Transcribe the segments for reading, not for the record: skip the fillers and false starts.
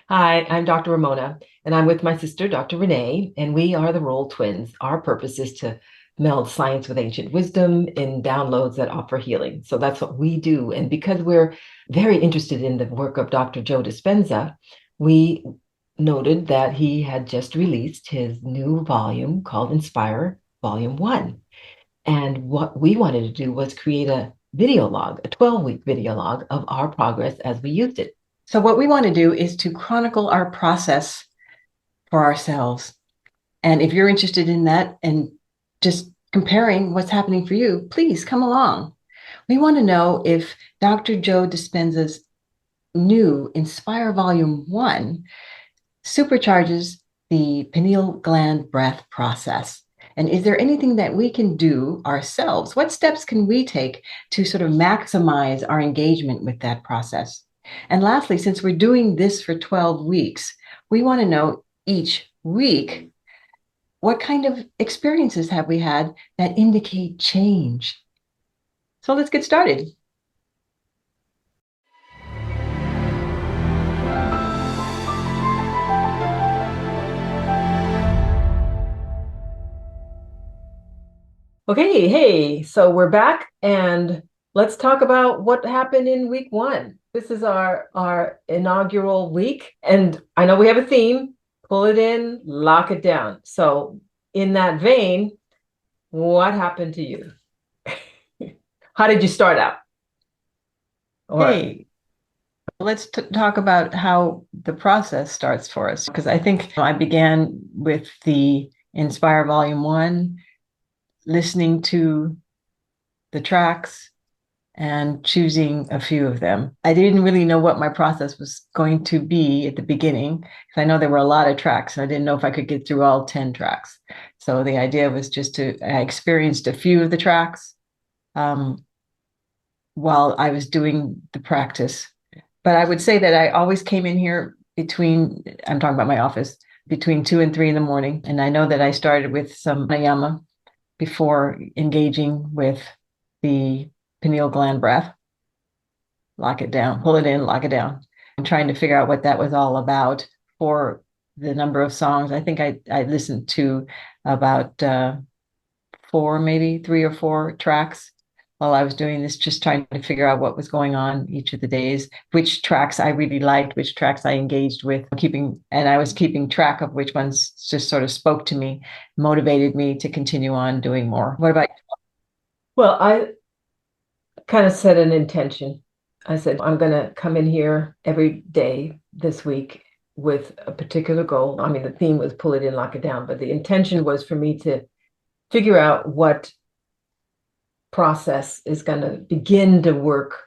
Hi, I'm Dr. Ramona, and I'm with my sister, Dr. Renee, and we are the Rolle Twins. Our purpose is to meld science with ancient wisdom in downloads that offer healing. So that's what we do. And because we're very interested in the work of Dr. Joe Dispenza, we noted that he had just released his new volume called Inspire Volume 1. And what we wanted to do was create a video log, a 12-week video log of our progress as we used it. So, what we want to do is to chronicle our process for ourselves. And if you're interested in that and just comparing what's happening for you, please come along. We want to know if Dr. Joe Dispenza's new Inspire Volume 1 supercharges the pineal gland breath process. And is there anything that we can do ourselves? What steps can we take to sort of maximize our engagement with that process? And lastly, since we're doing this for 12 weeks, we want to know each week what kind of experiences have we had that indicate change. So let's get started. Okay, hey, so we're back and let's talk about what happened in week one. This is our inaugural week, and I know we have a theme, pull it in, lock it down. So in that vein, what happened to you? How did you start out? Or Hey, let's talk about how the process starts for us, because I think I began with the Inspire Volume 1, listening to the tracks and choosing a few of them. I didn't really know what my process was going to be at the beginning, because I know there were a lot of tracks, and I didn't know if I could get through all 10 tracks. So the idea was just I experienced a few of the tracks um, while I was doing the practice. But I would say that I always came in here I'm talking about my office, between 2 and 3 in the morning. And I know that I started with some pranayama before engaging with the pineal gland breath. Lock it down, pull it in, lock it down. I'm trying to figure out what that was all about for the number of songs. I think I listened to about four, maybe 3 or 4 tracks while I was doing this, just trying to figure out what was going on each of the days, which tracks I really liked, which tracks I engaged with, and I was keeping track of which ones just sort of spoke to me, motivated me to continue on doing more. What about well, I kind of set an intention. I said, I'm going to come in here every day this week with a particular goal. I mean, the theme was pull it in, lock it down, but the intention was for me to figure out what process is going to begin to work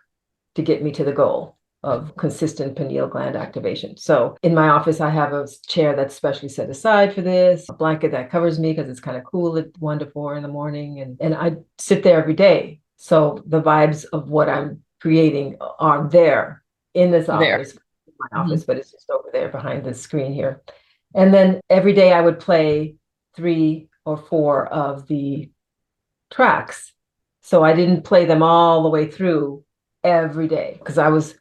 to get me to the goal of consistent pineal gland activation. So in my office, I have a chair that's specially set aside for this, a blanket that covers me because it's kind of cool at 1 to 4 in the morning. And I sit there every day. So the vibes of what I'm creating are there in this there? office, my office, but it's just over there behind the screen here. And then every day I would play 3 or 4 of the tracks. So I didn't play them all the way through every day because I was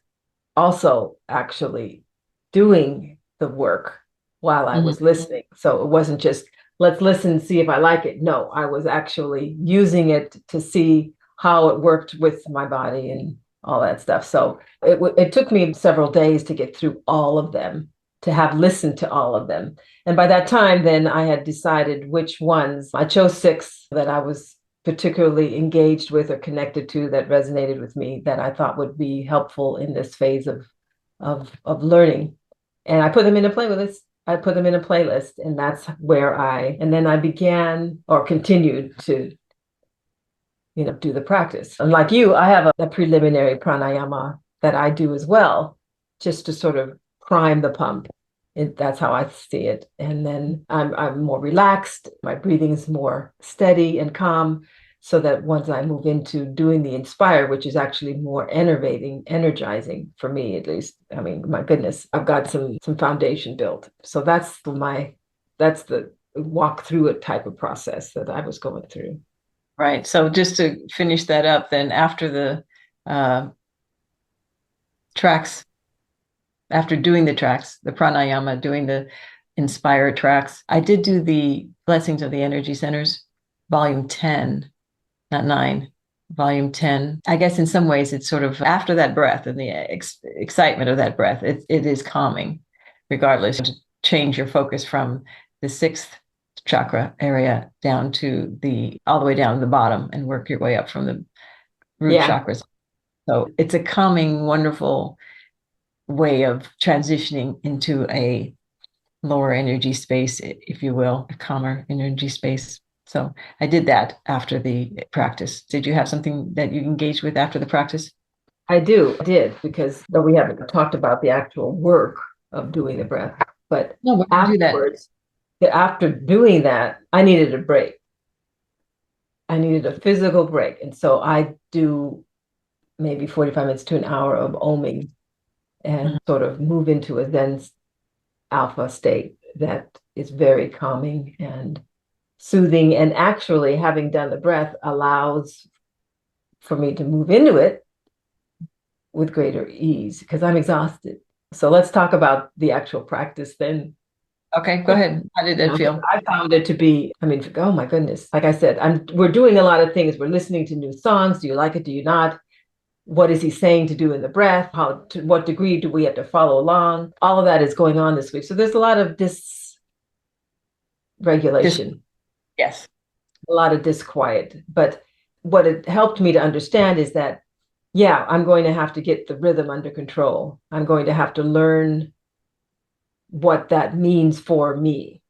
also actually doing the work while I was listening. So it wasn't just let's listen and see if I like it. No, I was actually using it to see how it worked with my body and all that stuff. So it took me several days to get through all of them, to have listened to all of them. And by that time, then I had decided which ones. I chose 6 that I was particularly engaged with or connected to that resonated with me that I thought would be helpful in this phase of learning. And I put them in a playlist. I put them in a playlist, and that's where and then I began or continued to, do the practice. And like you, I have a preliminary pranayama that I do as well, just to sort of prime the pump. That's how I see it. And then I'm more relaxed. My breathing is more steady and calm, so that once I move into doing the Inspire, which is actually more energizing for me at least. I mean, my goodness, I've got some foundation built. So that's the walk through it type of process that I was going through. Right. So just to finish that up, then after the uh, tracks after doing the tracks, the pranayama, doing the inspire tracks, I did do the blessings of the energy centers, volume 10, not 9, volume 10. I guess in some ways it's sort of after that breath and the excitement of that breath, it is calming, regardless, to change your focus from the sixth chakra area down to all the way down to the bottom and work your way up from the root chakras. So it's a calming, wonderful way of transitioning into a lower energy space, if you will, a calmer energy space. So I did that after the practice. Did you have something that you engaged with after the practice? I did, because though we haven't talked about the actual work of doing the breath, but no, afterwards, after doing that, I needed a break. I needed a physical break. And so I do maybe 45 minutes to an hour of oming and sort of move into a Zen alpha state that is very calming and soothing. And actually, having done the breath allows for me to move into it with greater ease because I'm exhausted. So let's talk about the actual practice then. Okay, go ahead. How did that feel? I found it to be, I mean, oh my goodness. Like I said, we're doing a lot of things. We're listening to new songs. Do you like it? Do you not? What is he saying to do in the breath? To what degree do we have to follow along? All of that is going on this week. So there's a lot of dysregulation. Yes. A lot of disquiet. But what it helped me to understand is that, yeah, I'm going to have to get the rhythm under control. I'm going to have to learn what that means for me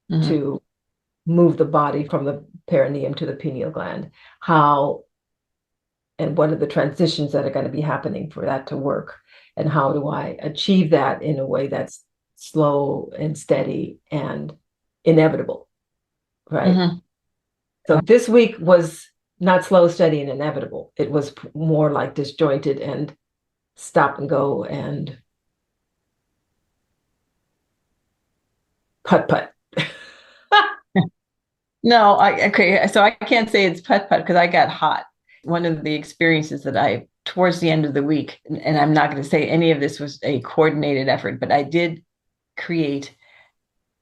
to move the body from the perineum to the pineal gland. How and what are the transitions that are going to be happening for that to work? And how do I achieve that in a way that's slow and steady and inevitable, right? So this week was not slow, steady, and inevitable. It was more like disjointed and stop and go and putt-putt. No, okay. So I can't say it's putt-putt because I got hot. One of the experiences that towards the end of the week, and I'm not going to say any of this was a coordinated effort, but I did create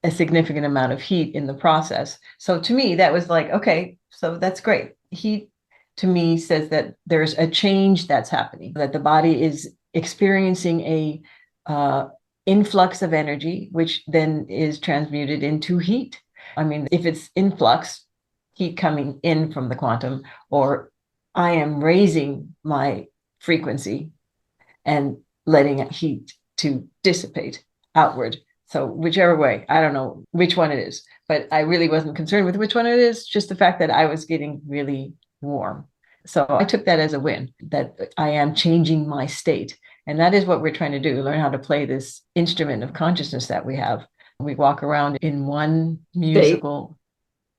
a significant amount of heat in the process. So to me, that was like, okay, so that's great. Heat to me says that there's a change that's happening, that the body is experiencing a influx of energy, which then is transmuted into heat. I mean, if it's influx, heat coming in from the quantum, or I am raising my frequency and letting heat to dissipate outward. So whichever way, I don't know which one it is, but I really wasn't concerned with which one it is, just the fact that I was getting really warm. So I took that as a win, that I am changing my state. And that is what we're trying to do, learn how to play this instrument of consciousness that we have. We walk around in one musical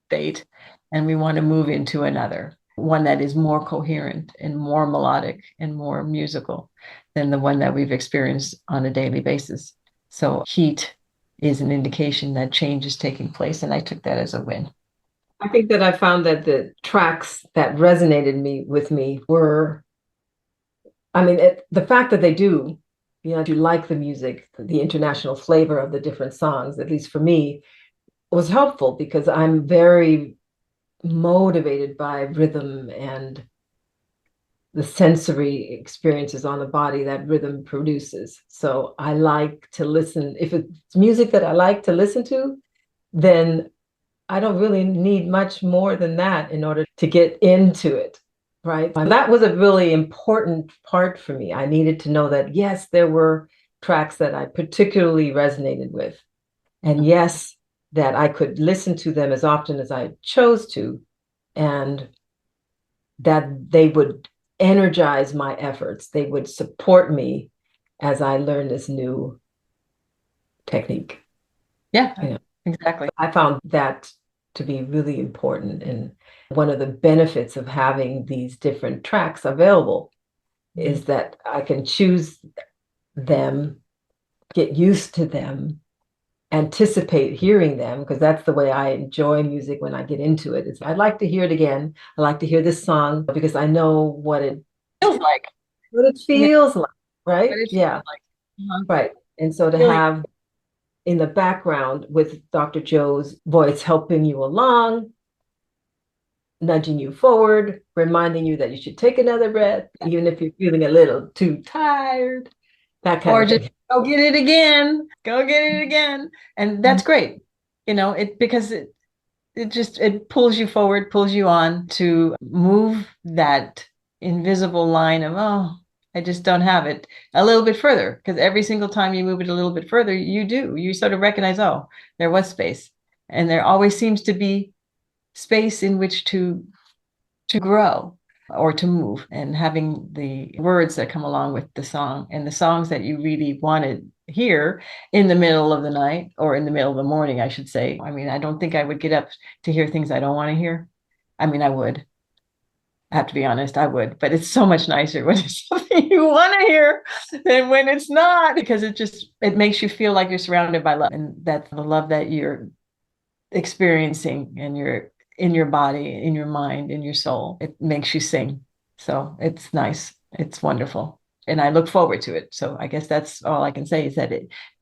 state, and we want to move into another, one that is more coherent and more melodic and more musical than the one that we've experienced on a daily basis. So heat is an indication that change is taking place, and I took that as a win. I think that I found that the tracks that resonated with me were, I mean, the fact that they do, you like the music, the international flavor of the different songs, at least for me, was helpful because I'm very motivated by rhythm and the sensory experiences on the body that rhythm produces. So I like to listen. If it's music that I like to listen to, then I don't really need much more than that in order to get into it, right? And that was a really important part for me. I needed to know that, yes, there were tracks that I particularly resonated with. And yes, that I could listen to them as often as I chose to, and that they would energize my efforts. They would support me as I learn this new technique. Yeah, exactly. I found that to be really important. And one of the benefits of having these different tracks available is that I can choose them, get used to them, anticipate hearing them, because that's the way I enjoy music when I get into it. I'd like to hear it again. I like to hear this song because I know what it feels like. like, right? Yeah. Like. Right. And so to Really, have in the background with Dr. Joe's voice helping you along, nudging you forward, reminding you that you should take another breath, even if you're feeling a little too tired, that kind or of just thing. go get it again, go get it again. And that's great. Because it pulls you forward, pulls you on to move that invisible line of, oh, I just don't have it a little bit further. Because every single time you move it a little bit further, you sort of recognize, oh, there was space. And there always seems to be space in which to grow or to move, and having the words that come along with the song and the songs that you really want to hear in the middle of the night, or in the middle of the morning, I should say. I mean, I don't think I would get up to hear things I don't want to hear. I mean, I would. I have to be honest, I would, but it's so much nicer when it's something you want to hear than when it's not, because it makes you feel like you're surrounded by love, and that's the love that you're experiencing, and you're in your body, in your mind, in your soul. It makes you sing. So it's nice. It's wonderful. And I look forward to it. So I guess that's all I can say, is that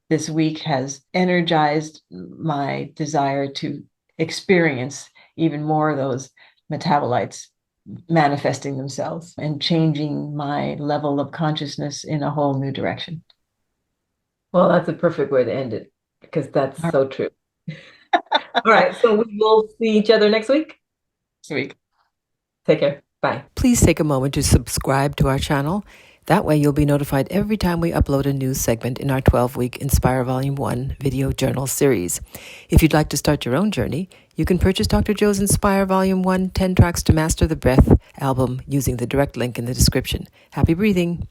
this week has energized my desire to experience even more of those metabolites manifesting themselves and changing my level of consciousness in a whole new direction. Well, that's a perfect way to end it because that's All so true. All right. So we will see each other next week. week. Take care. Bye. Please take a moment to subscribe to our channel. That way you'll be notified every time we upload a new segment in our 12-week Inspire Volume 1 video journal series. If you'd like to start your own journey, you can purchase Dr. Joe's Inspire Volume 1 10 Tracks to Master the Breath album using the direct link in the description. Happy breathing!